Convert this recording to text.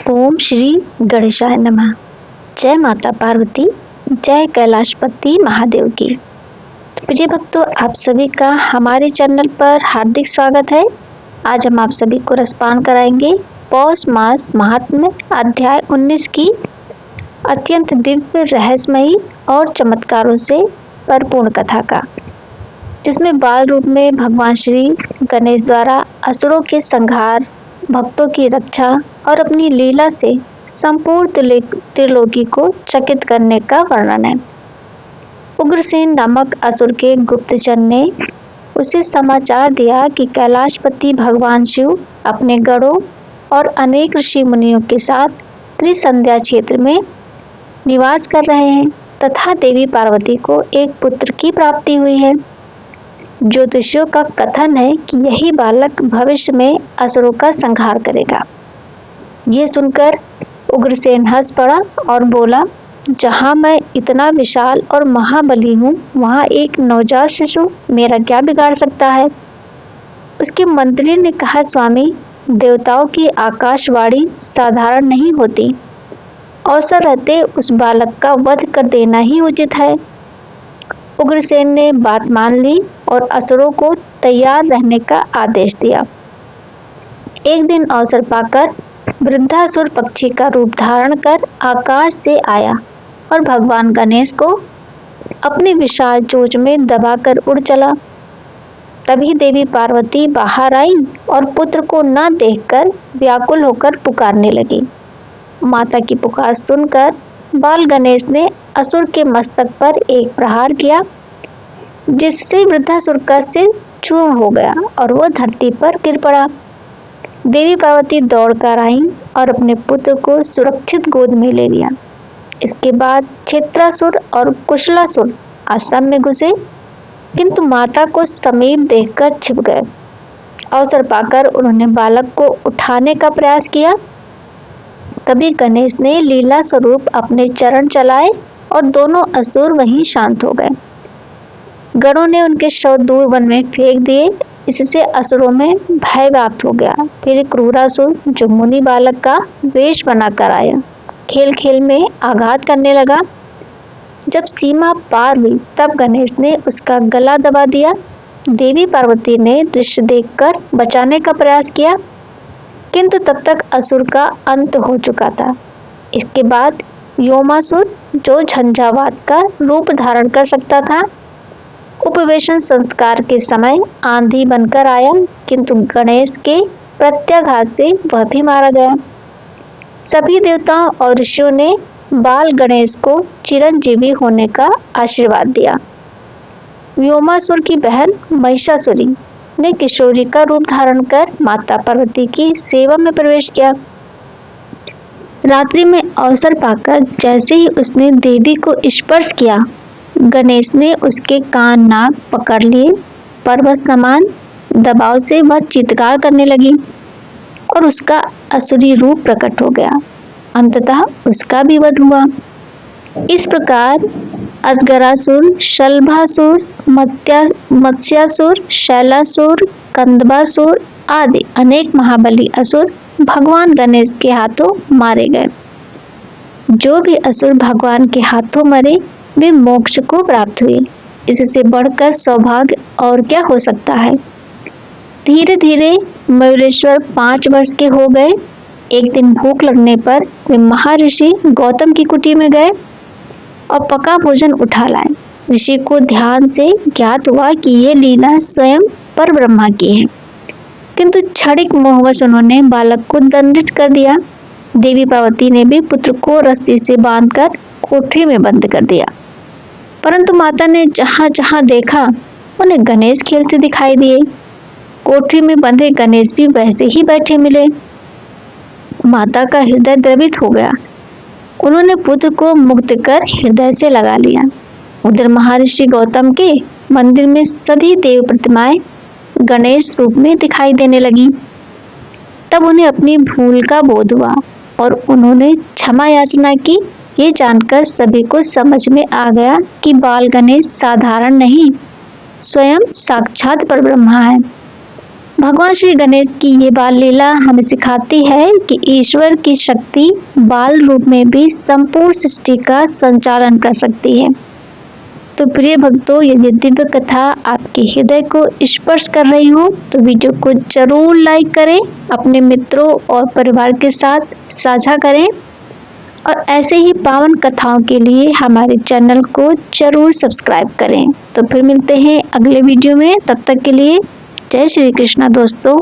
ओम श्री गणेशाय नमः। जय माता पार्वती, जय कैलाशपति महादेव की। प्रिय भक्तों, आप सभी का हमारे चैनल पर हार्दिक स्वागत है। आज हम आप सभी को रसपान कराएंगे पौष मास महात्म्य अध्याय 19 की अत्यंत दिव्य, रहस्यमयी और चमत्कारों से परिपूर्ण कथा का, जिसमें बाल रूप में भगवान श्री गणेश द्वारा असुरों के संहार, भक्तों की रक्षा और अपनी लीला से संपूर्ण त्रिलोकी को चकित करने का वर्णन है। उग्रसेन नामक असुर के गुप्तचर ने उसे समाचार दिया कि कैलाशपति भगवान शिव अपने गणों और अनेक ऋषि मुनियों के साथ त्रिसंध्या क्षेत्र में निवास कर रहे हैं तथा देवी पार्वती को एक पुत्र की प्राप्ति हुई है। ज्योतिषियों का कथन है कि यही बालक भविष्य में असुरों का संहार करेगा। ये सुनकर उग्रसेन हंस पड़ा और बोला, जहाँ मैं इतना विशाल और महाबली हूँ, वहाँ एक नवजात शिशु मेरा क्या बिगाड़ सकता है। उसके मंत्री ने कहा, स्वामी, देवताओं की आकाशवाणी साधारण नहीं होती। अवसर रहते उस बालक का वध कर देना ही उचित है। उग्रसेन ने बात मान ली और असुरों को तैयार रहने का आदेश दिया। एक दिन अवसर पाकर वृद्धासुर पक्षी का रूप धारण कर आकाश से आया और भगवान गणेश को अपनी विशाल चोंच में दबाकर उड़ चला। तभी देवी पार्वती बाहर आई और पुत्र को न देखकर व्याकुल होकर पुकारने लगी। माता की पुकार सुनकर बाल गणेश ने असुर के मस्तक पर एक प्रहार किया, जिससे वृद्धासुर का सिर चूर्ण हो गया और वह धरती पर गिर पड़ा। देवी पार्वती दौड़कर आई और अपने पुत्र को सुरक्षित गोद में ले लिया। इसके बाद क्षेत्रासुर और कुशलासुर आश्रम में घुसे, किंतु माता को समीप देखकर छिप गए। अवसर पाकर उन्होंने बालक को उठाने का प्रयास किया। तभी गणेश ने लीला स्वरूप अपने चरण चलाए और दोनों असुर वहीं शांत हो गए। गणों ने उनके शव दूर वन में फेंक दिए। इससे असुरों में भय व्याप्त हो गया। फिर क्रूरासुर, जो मुनि बालक का वेश बनाकर आया, खेल खेल में आघात करने लगा। जब सीमा पार हुई तब गणेश ने उसका गला दबा दिया। देवी पार्वती ने दृश्य देखकर बचाने का प्रयास किया, किंतु तब तक असुर का अंत हो चुका था। इसके बाद योमासुर, जो झंझावात का रूप धारण कर सकता था, उपवेशन संस्कार के समय आंधी बनकर आया, किंतु गणेश के प्रत्याघात से वह भी मारा गया। सभी देवताओं और ऋषियों ने बाल गणेश को चिरंजीवी होने का आशीर्वाद दिया। व्योमासुर की बहन महिषासुरी ने किशोरी का रूप धारण कर माता पार्वती की सेवा में प्रवेश किया। रात्रि में अवसर पाकर जैसे ही उसने देवी को स्पर्श किया, गणेश ने उसके कान नाक पकड़ लिए। पर्वत समान दबाव से वह चित्कार करने लगी और उसका असुरी रूप प्रकट हो गया। अंततः उसका भी वध हुआ। इस प्रकार अजगरासुर, शलभासुर, मत्स्यासुर, शैलासुर, कंदबासुर आदि अनेक महाबली असुर भगवान गणेश के हाथों मारे गए। जो भी असुर भगवान के हाथों मरे, वे मोक्ष को प्राप्त हुए। इससे बढ़कर सौभाग्य और क्या हो सकता है। धीरे धीरे मयूरेश्वर 5 वर्ष के हो गए। एक दिन भूख लगने पर वे महर्षि गौतम की कुटी में गए और पका भोजन उठा लाए। ऋषि को ध्यान से ज्ञात हुआ कि ये लीला स्वयं पर ब्रह्मा की है, किंतु क्षणिक मोहवश उन्होंने बालक को दंडित कर दिया। देवी पार्वती ने भी पुत्र को रस्सी से बांधकर कोठरी में बंद कर दिया, परंतु माता ने जहां जहां देखा उन्हें गणेश खेलते दिखाई दिए। कोठरी में बंधे गणेश भी वैसे ही बैठे मिले। माता का हृदय द्रवित हो गया। उन्होंने पुत्र को मुक्त कर हृदय से लगा लिया। उधर महर्षि गौतम के मंदिर में सभी देव प्रतिमाएं गणेश रूप में दिखाई देने लगी। तब उन्हें अपनी भूल का बोध हुआ और उन्होंने क्षमा याचना की। ये जानकर सभी को समझ में आ गया कि बाल गणेश साधारण नहीं, स्वयं साक्षात परब्रह्मा है। भगवान श्री गणेश की ये बाल लीला हमें सिखाती है कि ईश्वर की शक्ति बाल रूप में भी संपूर्ण सृष्टि का संचालन कर सकती है। तो प्रिय भक्तों, यदि दिव्य कथा आपके हृदय को स्पर्श कर रही हो तो वीडियो को जरूर लाइक करें, अपने मित्रों और परिवार के साथ साझा करें और ऐसे ही पावन कथाओं के लिए हमारे चैनल को जरूर सब्सक्राइब करें। तो फिर मिलते हैं अगले वीडियो में, तब तक के लिए जय श्री कृष्णा दोस्तों।